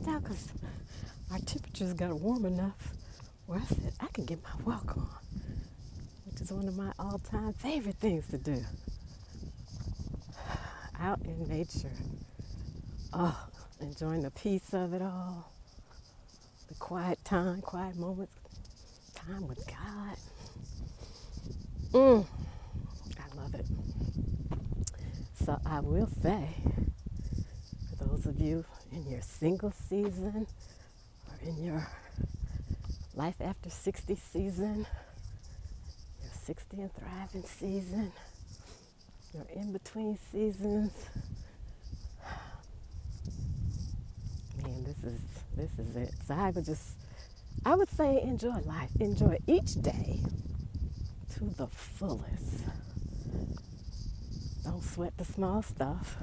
out because our temperatures got warm enough where I said I can get my walk on, which is one of my all-time favorite things to do. Out in nature. Oh, enjoying the peace of it all, the quiet time, quiet moments, time with God. I love it. So I will say, for those of you in your single season or in your life after 60 season, your 60 and thriving season, your in-between seasons, man, this is it. So I would say enjoy life. Enjoy each day to the fullest. Don't sweat the small stuff.